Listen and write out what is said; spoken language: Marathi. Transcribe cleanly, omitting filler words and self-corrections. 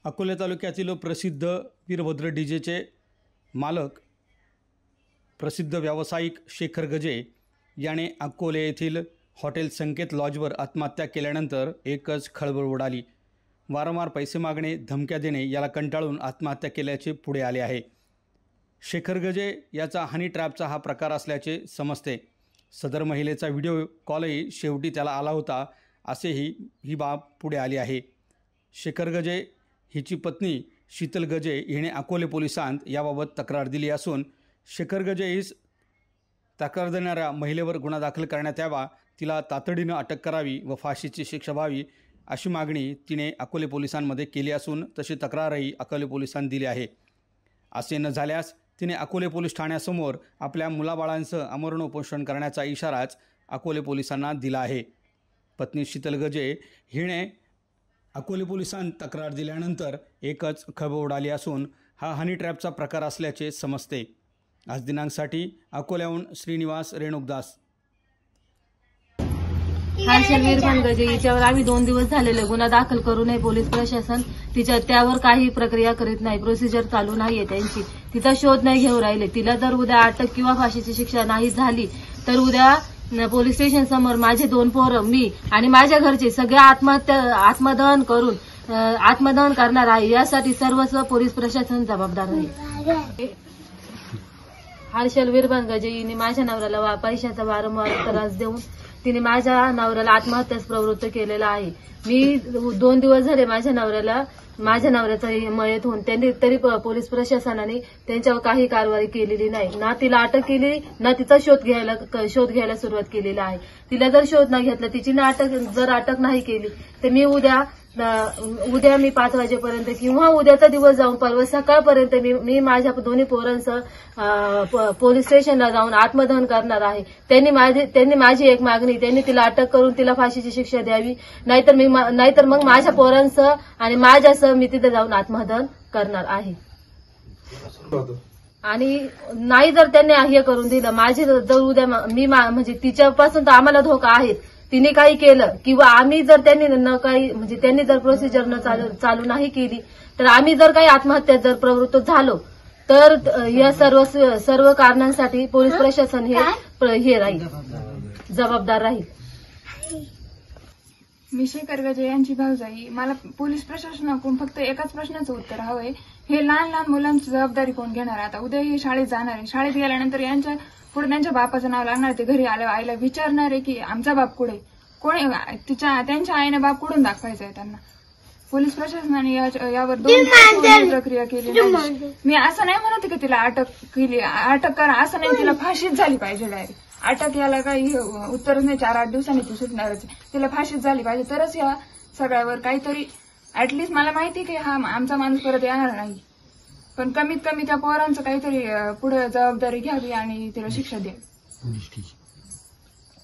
अकोले तालुक्यातील प्रसिद्ध वीरभद्र डीजेचे मालक प्रसिद्ध व्यावसायिक शेखर गजे याने अकोले येथील हॉटेल संकेत लॉजवर आत्महत्या केल्यानंतर एकच खळबळ उडाली। वारंवार पैसे मागणे, धमक्या देणे याला कंटाळून आत्महत्या केल्याचे पुढे आले आहे। शेखर गजे याचा हनी ट्रॅपचा हा प्रकार असल्याचे समजते। सदर महिलेचा व्हिडिओ कॉलही शेवटी त्याला आला होता असेही ही बाब पुढे आली आहे। शेखर गजे हिची पत्नी शीतल गजे हिने अकोले पोलिसांत याबाबत तक्रार दिली असून शेखर गजे हीच तक्रार देणाऱ्या महिलेवर गुन्हा दाखल करण्यात यावा, तिला तातडीने अटक करावी व फाशीची शिक्षा व्हावी अशी मागणी तिने अकोले पोलिसांमध्ये केली असून तशी तक्रारही अकोले पोलिसांनी दिली आहे। असे न झाल्यास तिने अकोले पोलीस ठाण्यासमोर आपल्या मुलाबाळांसह आमरण उपोषण करण्याचा इशाराच अकोले पोलिसांना दिला आहे। पत्नी शीतल गजे हिने अकोले पोलिसांत तक्रार दिल्यानंतर एकच खळबळ उडाली असून हा हनी ट्रॅपचा प्रकार असल्याचे समजते। आज दिनांकसाठी अकोल्याहून श्रीनिवास रेणुकदास। हर्षल वीरभान गजे हिच्यावर आम्ही 2 दिवस झालेले गुन्हा दाखल करू नये पोलीस प्रशासन त्यावर काही प्रक्रिया करीत नाही, प्रोसिजर चालू नाहीये त्यांची, तिचा शोध नाही घेऊ राहिले। तिला जर उद्या अटक किंवा फाशीची शिक्षा नाही झाली तर उद्या पोलीस स्टेशन समोर माझे 2 पोरं, मी आणि माझ्या घरचे सगळे आत्मदहन करणार आहे। यासाठी सर्वस्व पोलीस प्रशासन जबाबदार आहे। हर्षल वीरभान गजे हिने माझ्या नवऱ्याला पैशाचा वारंवार त्रास देऊन तिने माझ्या नवऱ्याला आत्महत्यास प्रवृत्त केलेला आहे। मी 2 दिवस झाले माझ्या नवऱ्याचा मयत होऊन त्यांनी तरी पोलीस प्रशासनाने त्यांच्यावर काही कारवाई केलेली नाही, ना तिला अटक केली ना तिचा शोध घ्यायला सुरुवात केलेली आहे। तिला जर शोध न घेतला, तिची अटक नाही केली तर मी उद्या मी 5 वाजेपर्यंत किंवा उद्याचा दिवस जाऊन परवा सकाळपर्यंत मी माझ्या दोन्ही पोरांसह पोलीस स्टेशनला जाऊन आत्मदहन करणार आहे। त्यांनी माझी एक मागणी, त्यांनी तिला अटक करून तिला फाशीची शिक्षा द्यावी, नाहीतर मग माझ्या पोरांसह आणि माझ्यासह मी तिथे जाऊन आत्मदहन करणार आहे। आणि नाही जर त्यांनी हे करून दिलं, माझी जर उद्या मी म्हणजे तिच्यापासून तर आम्हाला धोका आहे, तिने काही केलं किंवा आम्ही जर त्यांनी जर प्रोसिजर न चालू नाही केली तर आम्ही जर काही आत्महत्या जर प्रवृत्त झालो तर या सर्व कारणांसाठी पोलीस प्रशासन हे राहील, जबाबदार राहील। मी शेखर गजे यांची भाऊजाई। मला पोलीस प्रशासनाकडून फक्त एकाच प्रश्नाचं उत्तर हवंय, हे लहान मुलांची जबाबदारी कोण घेणार? आता उद्या हे शाळेत जाणार आहे, शाळेत गेल्यानंतर यांच्या पुढे त्यांच्या बापाचं नाव लागणार, ते घरी आल्यावर आईला विचारणार आहे की आमचा बाप कुठे, त्यांच्या आईने बाप कुठून दाखवायचा आहे त्यांना। पोलीस प्रशासनाने यावर 2 प्रक्रिया केली नाही। मी असं नाही म्हणत की तिला अटक करा, असं नाही, तिला फाशीच झाली पाहिजे डायरेक्ट। अटक याला काही उत्तरच नाही, 4-8 दिवसांनी ती सुटणारच, तिला फाशीच झाली पाहिजे तरच या सगळ्यावर काहीतरी ऍटलिस्ट मला माहिती की हा आमचा माणूस परत येणार नाही, पण कमीत कमी त्या पोरांचं काहीतरी पुढे जबाबदारी घ्यावी आणि तिला शिक्षा द्यावी।